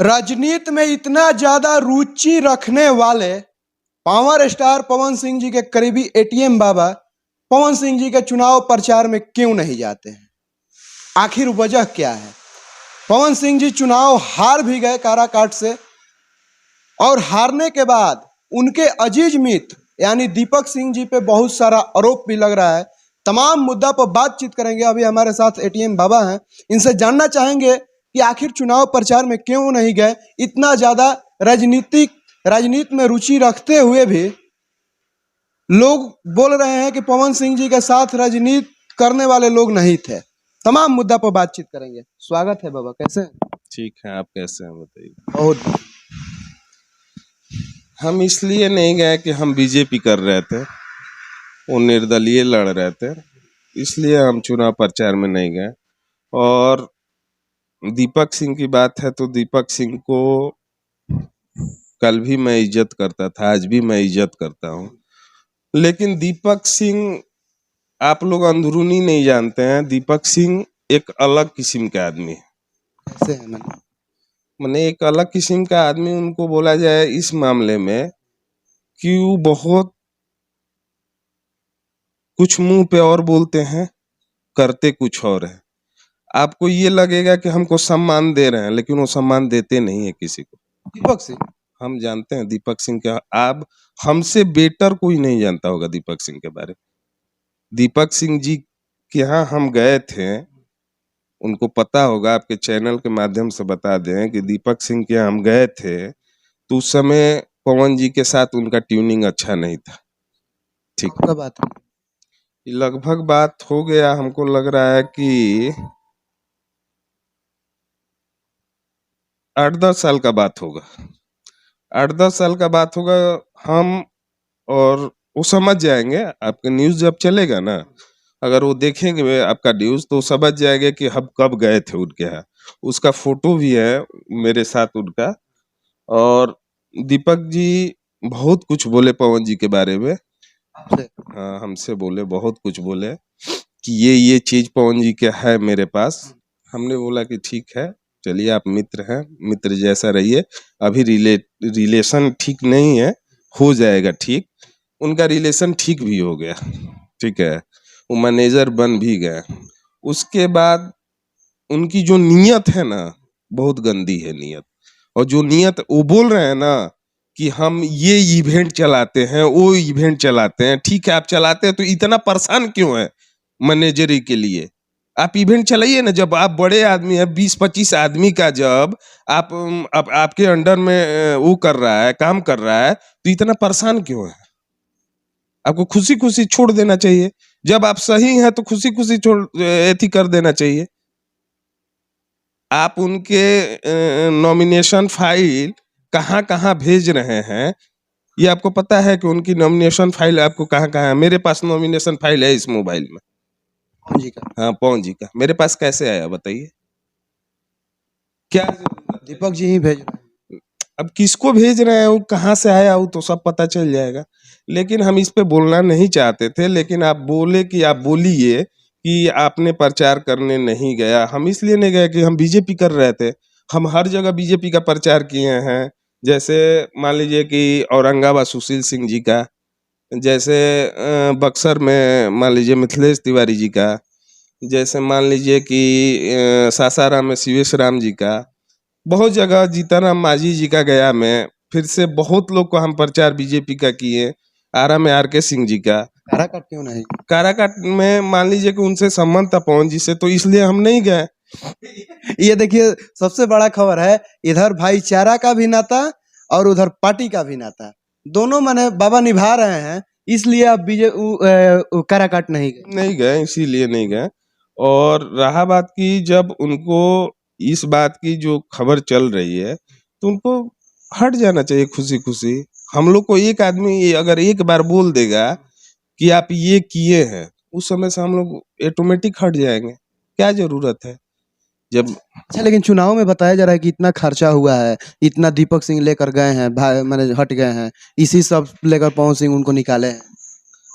राजनीति में इतना ज्यादा रुचि रखने वाले पावर स्टार पवन सिंह जी के करीबी एटीएम बाबा पवन सिंह जी के चुनाव प्रचार में क्यों नहीं जाते हैं? आखिर वजह क्या है? पवन सिंह जी चुनाव हार भी गए काराकाट से, और हारने के बाद उनके अजीज मित्र यानी दीपक सिंह जी पे बहुत सारा आरोप भी लग रहा है। तमाम मुद्दा पर बातचीत करेंगे। अभी हमारे साथ एटीएम बाबा हैं, इनसे जानना चाहेंगे कि आखिर चुनाव प्रचार में क्यों नहीं गए। इतना ज्यादा राजनीति में रुचि रखते हुए भी लोग बोल रहे हैं कि पवन सिंह जी के साथ राजनीति करने वाले लोग नहीं थे। तमाम मुद्दा पर बातचीत करेंगे। स्वागत है बाबा, कैसे हैं? ठीक है, आप कैसे हैं बताइए। बहुत हम इसलिए नहीं गए कि हम बीजेपी कर रहे थे, वो निर्दलीय लड़ रहे थे, इसलिए हम चुनाव प्रचार में नहीं गए। और दीपक सिंह की बात है तो दीपक सिंह को कल भी मैं इज्जत करता था, आज भी मैं इज्जत करता हूँ। लेकिन दीपक सिंह आप लोग अंदरूनी नहीं जानते हैं। दीपक सिंह एक अलग किस्म के आदमी है। कैसे हैं? मैंने एक अलग किस्म का आदमी उनको बोला जाए इस मामले में कि वो बहुत कुछ मुंह पे और बोलते हैं, करते कुछ और है। आपको ये लगेगा कि हमको सम्मान दे रहे हैं, लेकिन वो सम्मान देते नहीं है किसी को। दीपक सिंह, हम जानते हैं दीपक सिंह का, आप हमसे बेटर कोई नहीं जानता होगा दीपक सिंह के बारे में। दीपक सिंह जी के यहाँ हम गए थे, उनको पता होगा, आपके चैनल के माध्यम से बता दें कि दीपक सिंह के यहाँ हम गए थे तो उस समय पवन जी के साथ उनका ट्यूनिंग अच्छा नहीं था। ठीक, कब बात है? लगभग बात हो गया, हमको लग रहा है कि 8-10 साल का बात होगा। 8-10 साल का बात होगा। हम और वो समझ जाएंगे, आपके न्यूज जब चलेगा ना, अगर वो देखेंगे आपका न्यूज तो समझ जाएंगे कि हम कब गए थे उनके यहाँ। उसका फोटो भी है मेरे साथ उनका। और दीपक जी बहुत कुछ बोले पवन जी के बारे में। आपसे? हाँ, हमसे बोले, बहुत कुछ बोले कि ये चीज पवन जी के है मेरे पास। हमने बोला कि ठीक है, चलिए आप मित्र हैं, मित्र जैसा रहिए। अभी रिलेशन ठीक नहीं है, हो जाएगा ठीक। उनका रिलेशन ठीक भी हो गया, ठीक है, वो मैनेजर बन भी गए। उसके बाद उनकी जो नीयत है ना, बहुत गंदी है नीयत। और जो नीयत वो बोल रहे हैं ना कि हम ये इवेंट चलाते हैं, वो इवेंट चलाते हैं, ठीक है आप चलाते हैं तो इतना परेशान क्यों है मैनेजरी के लिए? आप इवेंट चलाइए ना। जब आप बड़े आदमी हैं, 20-25 आदमी का जब आपके अंडर में वो कर रहा है, काम कर रहा है, तो इतना परेशान क्यों है? आपको खुशी खुशी छोड़ देना चाहिए। जब आप सही हैं तो खुशी खुशी छोड़ एथी कर देना चाहिए। आप उनके नॉमिनेशन फाइल कहाँ कहाँ भेज रहे हैं, ये आपको पता है कि उनकी नॉमिनेशन फाइल आपको कहाँ कहाँ है? मेरे पास नॉमिनेशन फाइल है इस मोबाइल में। पवन जी का? हाँ, पवन जी का मेरे पास कैसे आया बताइए? क्या दीपक जी ही भेज रहे हैं। अब किसको भेज रहे हैं, वो कहाँ से आया, वो तो सब पता चल जाएगा। लेकिन हम इस पे बोलना नहीं चाहते थे, लेकिन आप बोले कि आप बोलिए कि आपने प्रचार करने नहीं गया। हम इसलिए नहीं गए कि हम बीजेपी कर रहे थे। हम हर जगह बीजेपी का प्रचार किए हैं। जैसे मान लीजिए कि औरंगाबाद सुशील सिंह जी का, जैसे बक्सर में मान लीजिए मिथिलेश तिवारी जी का, जैसे मान लीजिए कि सासाराम में शिवेश राम जी का, बहुत जगह जीतनराम मांझी जी का गया में, फिर से बहुत लोग को हम प्रचार बीजेपी का किए। आरा में आर के सिंह जी का। काराकाट क्यों नहीं? काराकाट में मान लीजिए कि उनसे संबंध था पवन जी से, तो इसलिए हम नहीं गए। ये देखिए, सबसे बड़ा खबर है, इधर भाईचारा का भी नाता और उधर पार्टी का भी नाता, दोनों माने बाबा निभा रहे हैं, इसलिए अब काराकाट नहीं गए। नहीं गए, इसीलिए नहीं गए। और रहा बात की, जब उनको इस बात की जो खबर चल रही है तो उनको हट जाना चाहिए खुशी खुशी। हम लोग को एक आदमी अगर एक बार बोल देगा कि आप ये किए हैं, उस समय से हम लोग ऑटोमेटिक हट जाएंगे। क्या जरूरत है? जब अच्छा, लेकिन चुनाव में बताया जा रहा है कि इतना खर्चा हुआ है, इतना दीपक सिंह लेकर गए हैं, माने हट गए हैं, इसी सब लेकर पवन सिंह उनको निकाले हैं।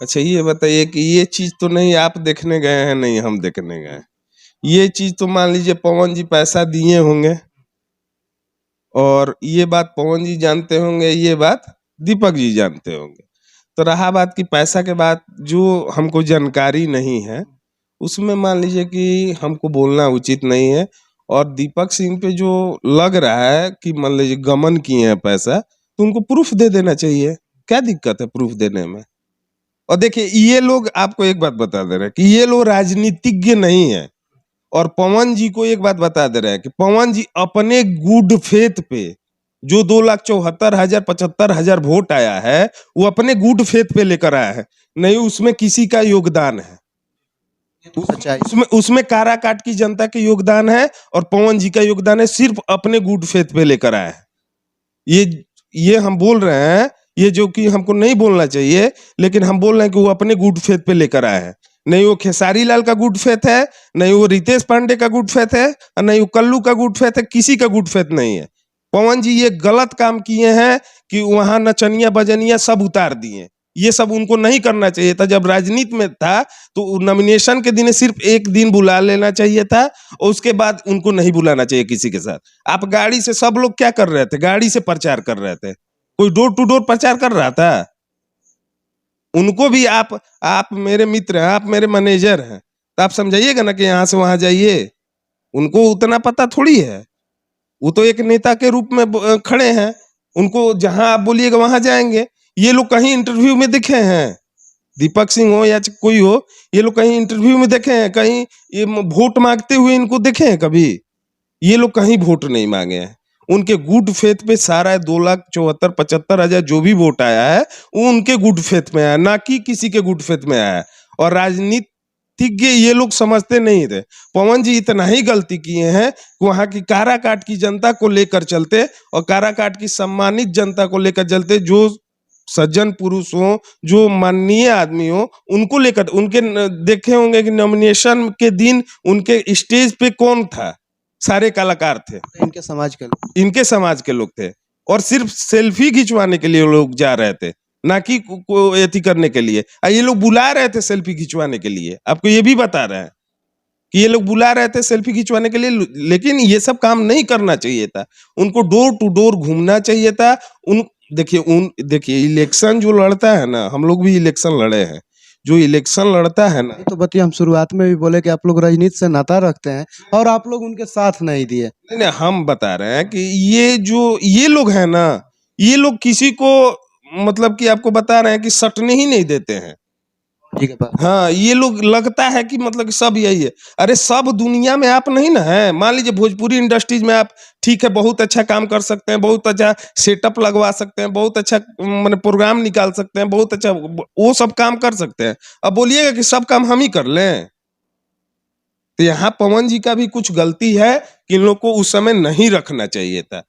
अच्छा ये बताइए कि ये चीज तो नहीं आप देखने गए हैं, नहीं हम देखने गए। ये चीज तो मान लीजिए पवन जी पैसा दिए होंगे और ये बात पवन जी जानते होंगे, ये बात दीपक जी जानते होंगे। तो रहा बात की पैसा के बात, जो हमको जानकारी नहीं है उसमें मान लीजिए कि हमको बोलना उचित नहीं है। और दीपक सिंह पे जो लग रहा है कि मान लीजिए गमन किए हैं पैसा, तो उनको प्रूफ दे देना चाहिए। क्या दिक्कत है प्रूफ देने में? और देखिए ये लोग, आपको एक बात बता दे रहे हैं कि ये लोग राजनीतिज्ञ नहीं है। और पवन जी को एक बात बता दे रहे हैं कि पवन जी अपने गुड फेथ पे जो 2,74,000 75,000 वोट आया है, वो अपने गुड फेथ पे लेकर आया है, नहीं उसमें किसी का योगदान है। सच्चाई। उसमें काराकाट की जनता के योगदान है और पवन जी का योगदान है, सिर्फ अपने गुड फेथ पे लेकर आया है। ये हम बोल रहे हैं, ये जो कि हमको नहीं बोलना चाहिए, लेकिन हम बोल रहे हैं कि वो अपने गुड फेथ पे लेकर आए हैं। नहीं वो खेसारी लाल का गुड फेथ है, नहीं वो रितेश पांडे का गुड फेथ है, और नहीं वो कल्लू का गुड फेथ है, किसी का गुड फेथ नहीं है। पवन जी ये गलत काम किए हैं कि वहां नचनिया बजनिया सब उतार दिए। ये सब उनको नहीं करना चाहिए था। जब राजनीति में था तो नॉमिनेशन के दिन सिर्फ एक दिन बुला लेना चाहिए था, और उसके बाद उनको नहीं बुलाना चाहिए किसी के साथ। आप गाड़ी से, सब लोग क्या कर रहे थे, गाड़ी से प्रचार कर रहे थे, कोई डोर टू डोर प्रचार कर रहा था? उनको भी आप मेरे मित्र हैं, आप मेरे मैनेजर हैं, तो आप समझाइएगा ना कि यहाँ से वहां जाइए। उनको उतना पता थोड़ी है, वो तो एक नेता के रूप में खड़े हैं, उनको जहां आप बोलिएगा वहां जाएंगे। ये लोग कहीं इंटरव्यू में दिखे हैं, दीपक सिंह हो या कोई हो, ये लोग कहीं इंटरव्यू में देखे हैं, कहीं ये वोट मांगते हुए इनको देखे हैं कभी? ये लोग कहीं वोट नहीं मांगे हैं। उनके गुड फेथ पे सारा 2,74,75,000 जो भी वोट आया है वो उनके गुड फेथ में आया, ना कि किसी के गुड फेथ में आया है। और राजनीतिज्ञ ये लोग समझते नहीं थे। पवन जी इतना ही गलती किए हैं कि वहां की काराकाट की जनता को लेकर चलते, और काराकाट की सम्मानित जनता को लेकर चलते, जो सज्जन पुरुष हो, जो माननीय आदमी हो, उनको लेकर उनके देखे होंगे कि नॉमिनेशन के दिन उनके स्टेज पे कौन था? सारे कलाकार थे, इनके समाज के लोग। इनके समाज के लोग थे। और सिर्फ सेल्फी खिंचवाने के लिए लोग जा रहे थे, ना कि एथी करने के लिए। ये लोग बुला रहे थे सेल्फी खिंचवाने के लिए, आपको ये भी बता रहे हैं कि ये लोग बुला रहे थे सेल्फी खिंचवाने के लिए। लेकिन ये सब काम नहीं करना चाहिए था, उनको डोर टू डोर घूमना चाहिए था। देखिए इलेक्शन जो लड़ता है ना, हम लोग भी इलेक्शन लड़े हैं, जो इलेक्शन लड़ता है ना, तो बतिया हम शुरुआत में भी बोले कि आप लोग राजनीति से नाता रखते हैं और आप लोग उनके साथ नहीं दिए। नहीं नहीं, हम बता रहे हैं कि ये लोग हैं ना, ये लोग किसी को, मतलब कि आपको बता रहे हैं कि सटने ही नहीं देते हैं। ठीक है। हाँ, ये लोग लगता है कि मतलब कि सब यही है। अरे सब दुनिया में आप नहीं ना है। मान लीजिए भोजपुरी इंडस्ट्रीज में आप ठीक है, बहुत अच्छा काम कर सकते हैं, बहुत अच्छा सेटअप लगवा सकते हैं, बहुत अच्छा मतलब प्रोग्राम निकाल सकते हैं, बहुत अच्छा वो सब काम कर सकते हैं। अब बोलिएगा कि सब काम हम ही कर लें? तो यहाँ पवन जी का भी कुछ गलती है कि इन लोग को उस समय नहीं रखना चाहिए था।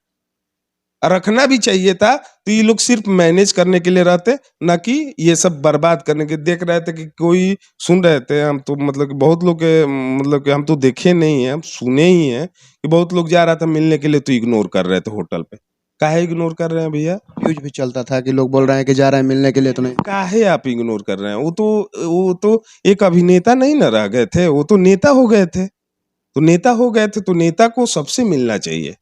रखना भी चाहिए था तो ये लोग सिर्फ मैनेज करने के लिए रहते, ना कि ये सब बर्बाद करने के। देख रहे थे कि कोई सुन रहे थे, हम तो मतलब कि बहुत लोग के, मतलब कि हम तो देखे नहीं है, हम सुने ही हैं कि बहुत लोग जा रहा था मिलने के लिए तो इग्नोर कर रहे थे होटल पे। काहे इग्नोर कर रहे हैं भैया? न्यूज भी चलता था कि लोग बोल रहे हैं कि जा रहे हैं मिलने के लिए, तो नहीं। काहे आप इग्नोर कर रहे हैं? वो तो एक अभिनेता नहीं ना रह गए थे, वो तो नेता हो गए थे। तो नेता हो गए थे तो नेता को सबसे मिलना चाहिए।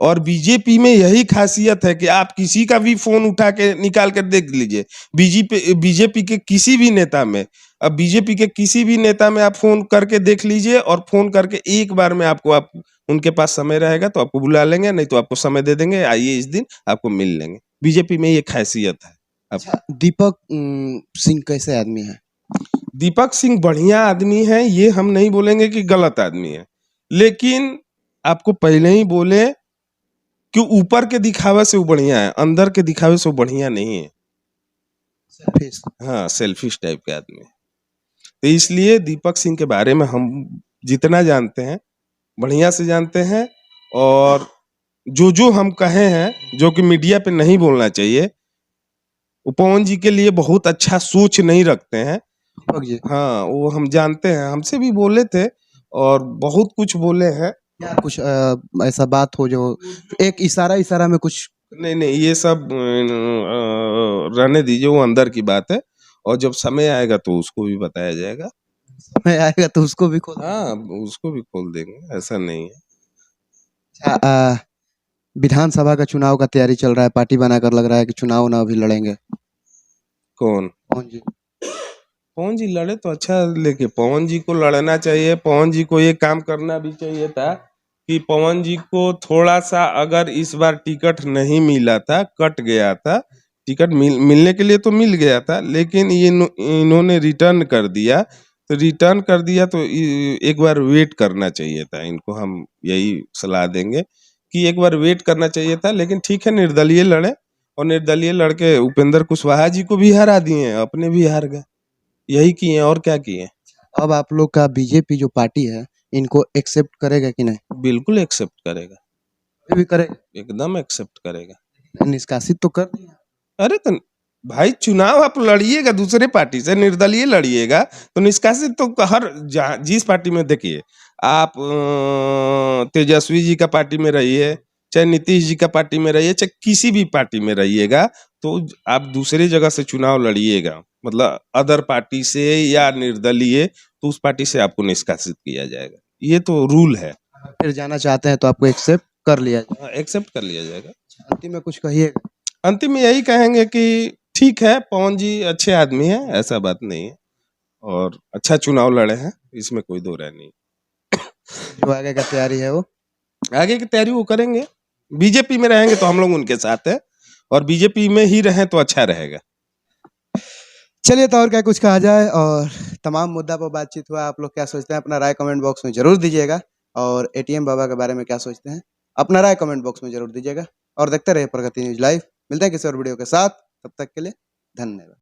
और बीजेपी में यही खासियत है कि आप किसी का भी फोन उठा के निकाल कर देख लीजिए, बीजेपी के किसी भी नेता में, अब बीजेपी के किसी भी नेता में आप फोन करके देख लीजिए, और फोन करके एक बार में आपको, आप उनके पास समय रहेगा तो आपको बुला लेंगे, नहीं तो आपको समय दे देंगे, आइए इस दिन आपको मिल लेंगे। बीजेपी में ये खासियत है। अच्छा, दीपक सिंह कैसे आदमी है? दीपक सिंह बढ़िया आदमी है, ये हम नहीं बोलेंगे कि गलत आदमी है, लेकिन आपको पहले ही बोले कि ऊपर के दिखावे से वो बढ़िया है, अंदर के दिखावे से वो बढ़िया नहीं है। सेल्फिश। हाँ, सेल्फिश टाइप के आदमी है। तो इसलिए दीपक सिंह के बारे में हम जितना जानते हैं बढ़िया से जानते हैं, और जो जो हम कहे हैं जो कि मीडिया पे नहीं बोलना चाहिए, वो पवन जी के लिए बहुत अच्छा सोच नहीं रखते हैं। दीपक जी, हाँ, वो हम जानते हैं, हमसे भी बोले थे और बहुत कुछ बोले हैं। क्या कुछ ऐसा बात हो जो एक इशारा में कुछ? नहीं नहीं, ये सब रहने दीजिए, वो अंदर की बात है, और जब समय आएगा तो उसको भी बताया जाएगा। समय आएगा तो उसको भी खोल। हाँ, उसको भी खोल देंगे, ऐसा नहीं है। अच्छा, विधानसभा का चुनाव का तैयारी चल रहा है, पार्टी बनाकर लग रहा है कि चुनाव ना भी लड़ेंगे। कौन? कौन जी? पवन जी लड़े तो अच्छा, लेके पवन जी को लड़ना चाहिए। पवन जी को ये काम करना भी चाहिए था कि पवन जी को थोड़ा सा, अगर इस बार टिकट नहीं मिला था, कट गया था, टिकट मिलने के लिए तो मिल गया था, लेकिन ये इन्होंने रिटर्न कर दिया, तो रिटर्न कर दिया तो एक बार वेट करना चाहिए था इनको। हम यही सलाह देंगे कि एक बार वेट करना चाहिए था। लेकिन ठीक है, निर्दलीय लड़े, और निर्दलीय लड़के उपेंद्र कुशवाहा जी को भी हरा दिए, अपने भी हार गए। यही किए और क्या किए। अब आप लोग का बीजेपी जो पार्टी है, इनको एक्सेप्ट करेगा कि नहीं? बिल्कुल एक्सेप्ट करेगा, ये भी करेगा। एकदम एक्सेप्ट करेगा। निष्कासित तो कर दिया। अरे तो भाई, चुनाव आप लड़िएगा दूसरे पार्टी से, निर्दलीय लड़िएगा, तो निष्कासित तो हर जिस पार्टी में देखिए आप, तेजस्वी जी का पार्टी में रहिए, चाहे नीतीश जी का पार्टी में रहिए, चाहे किसी भी पार्टी में रहिएगा, तो आप दूसरी जगह से चुनाव लड़िएगा, मतलब अदर पार्टी से या निर्दलीय, तो उस पार्टी से आपको निष्कासित किया जाएगा। ये तो रूल है। फिर जाना चाहते हैं तो आपको एक्सेप्ट कर लिया जाए। एक्सेप्ट कर लिया जाएगा। अंतिम में कुछ कहिएगा? अंतिम में यही कहेंगे कि ठीक है, पवन जी अच्छे आदमी है, ऐसा बात नहीं है, और अच्छा चुनाव लड़े हैं, इसमें कोई दो राय नहीं। जो आगे का तैयारी है वो आगे की तैयारी वो करेंगे। बीजेपी में रहेंगे तो हम लोग उनके साथ है, और बीजेपी में ही रहें तो अच्छा रहेगा। चलिए, तो और क्या कुछ कहा जाए, और तमाम मुद्दा पर बातचीत हुआ। आप लोग क्या सोचते हैं, अपना राय कमेंट बॉक्स में जरूर दीजिएगा, और एटीएम बाबा के बारे में क्या सोचते हैं, अपना राय कमेंट बॉक्स में जरूर दीजिएगा, और देखते रहिए प्रगति न्यूज लाइव। मिलते हैं किसी और वीडियो के साथ, तब तक के लिए धन्यवाद।